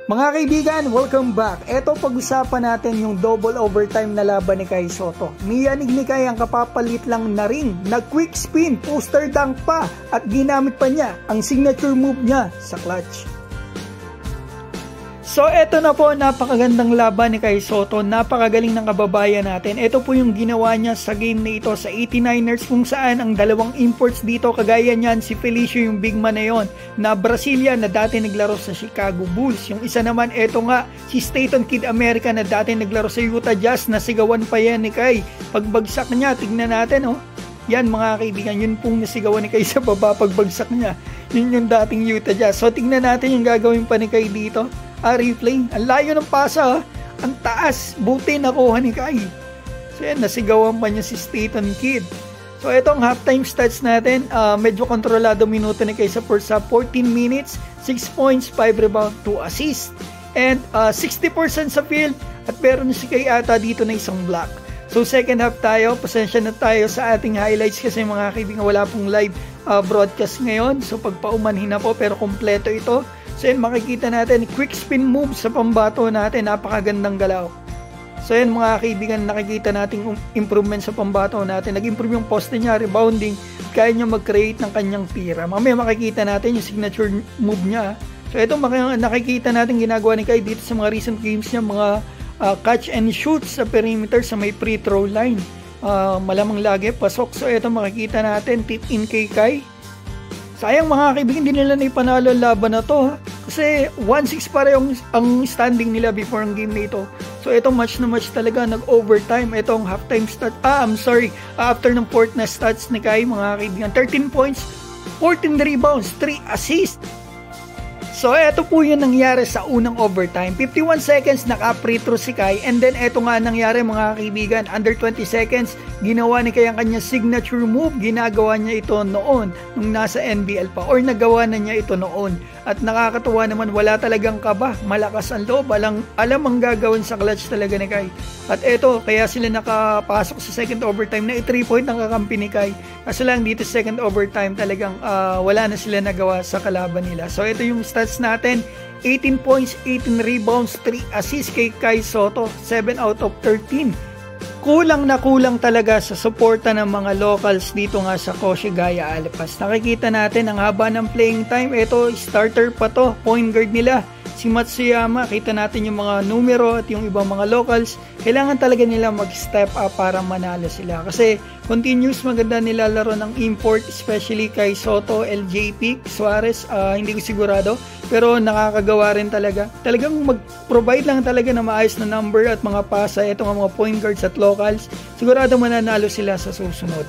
Mga kaibigan, welcome back. Ito pag-usapan natin yung double overtime na laban ni Kai Sotto. Niyanig ni Kai ang kapapalit lang na ring, nag-quick spin, poster dunk pa at ginamit pa niya ang signature move niya sa clutch. So eto na po, napakagandang laban ni Kai Sotto, napakagaling ng kababayan natin. Ito po yung ginawa niya sa game na ito sa 89ers kung saan ang dalawang imports dito, kagaya niyan si Felicio yung big man na yon, na Brazilian na dati naglaro sa Chicago Bulls. Yung isa naman, eto nga, si Staten Kid America na dati naglaro sa Utah Jazz, nasigawan pa yan ni Kai. Pagbagsak niya, tignan natin oh. Yan mga kaibigan, yun pong nasigawan ni Kai sa baba pagbagsak niya. Yun yung dating Utah Jazz. So tignan natin yung gagawin pa ni Kai dito. Replay, ang layo ng pasa, ang taas, buti nakuha ni Kai. So yan, nasigawan pa niya si Staten Kid. So ito ang halftime stats natin, medyo kontrolado minuto ni Kai sa first half, 14 minutes, 6 points, 5 rebound, 2 assists, and 60% sa field, at meron si Kai ata dito na isang block. So second half tayo, pasensya na tayo sa ating highlights kasi mga kaibigan wala pong live broadcast ngayon. So pagpaumanhin na po pero kompleto ito. So yan, makikita natin quick spin move sa pambato natin, napakagandang galaw. So yan mga kaibigan, nakikita natin improvement sa pambato natin. Nag-improve yung poste niya, rebounding, kaya niya mag-create ng kanyang tira. Mamaya makikita natin yung signature move niya. So ito nakikita natin ginagawa ni Kai dito sa mga recent games niya, mga catch and shoot sa perimeter sa may free throw line. Malamang lagi pasok. So ito makikita natin, tip in kay Kai. Sayang mga kaibigan, hindi nila naipanalo ang laban na to. Kasi 1-6 pa rin ang standing nila before ang game na ito. So ito match na match talaga, nag-overtime. Ito ang halftime stat. After ng fourth na stats ni Kai mga kaibigan. 13 points, 14 rebounds, 3 assists. So eto po yung nangyari sa unang overtime. 51 seconds naka-free throw si Kai, and then eto nga nangyari mga kaibigan, under 20 seconds ginawa ni Kai ang kanya signature move. Ginagawa niya ito noon nung nasa NBL pa, or nagawa na niya ito noon. At nakakatuwa naman, wala talagang kaba, malakas ang loob, alam ang gagawin sa clutch talaga ni Kai. At eto, kaya sila nakapasok sa second overtime na 3 point ang kakampi ni Kai. Kaso lang dito second overtime talagang wala na sila nagawa sa kalaban nila. So ito yung stats natin, 18 points, 18 rebounds, 3 assists kay Kai Sotto, 7 out of 13. Kulang na kulang talaga sa suporta ng mga locals dito nga sa Koshigaya Alpas. Nakikita natin ang haba ng playing time. Ito, starter pa to, point guard nila si Matsuyama. Kita natin yung mga numero at yung ibang mga locals. Kailangan talaga nila mag-step up para manalo sila. Kasi continuous maganda nilalaro ng import, especially kay Sotto, LJP, Suarez. Hindi ko sigurado. Pero nakakagawa rin talaga. Talagang mag-provide lang talaga na maayos na number at mga pasa. Ito nga mga point guards at locals. Sigurado mananalo sila sa susunod.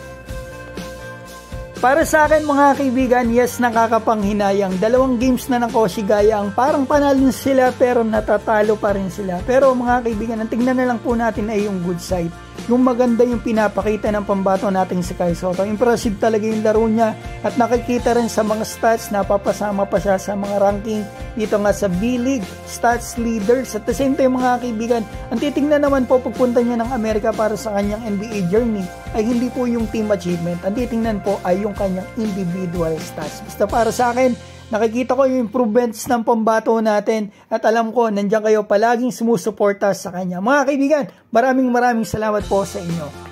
Para sa akin mga kaibigan, yes, nakakapanghinayang. 2 games na ng Koshigaya ang parang panalo sila pero natatalo pa rin sila. Pero mga kaibigan, ang tingnan na lang po natin ay yung good side. Yung maganda yung pinapakita ng pambato nating si Kai Sotto. Impressive talaga yung laro niya at nakikita rin sa mga stats, napapasama pa siya sa mga ranking dito nga sa B-League stats leaders. At the same time mga kaibigan, ang titingnan naman po pagpunta niya ng Amerika para sa kanyang NBA journey ay hindi po yung team achievement. Ang titingnan po ay yung kanyang individual stats. Basta para sa akin, nakikita ko yung improvements ng pambato natin at alam ko nandiyan kayo palaging sumusuporta sa kanya. Mga kaibigan, maraming salamat po sa inyo.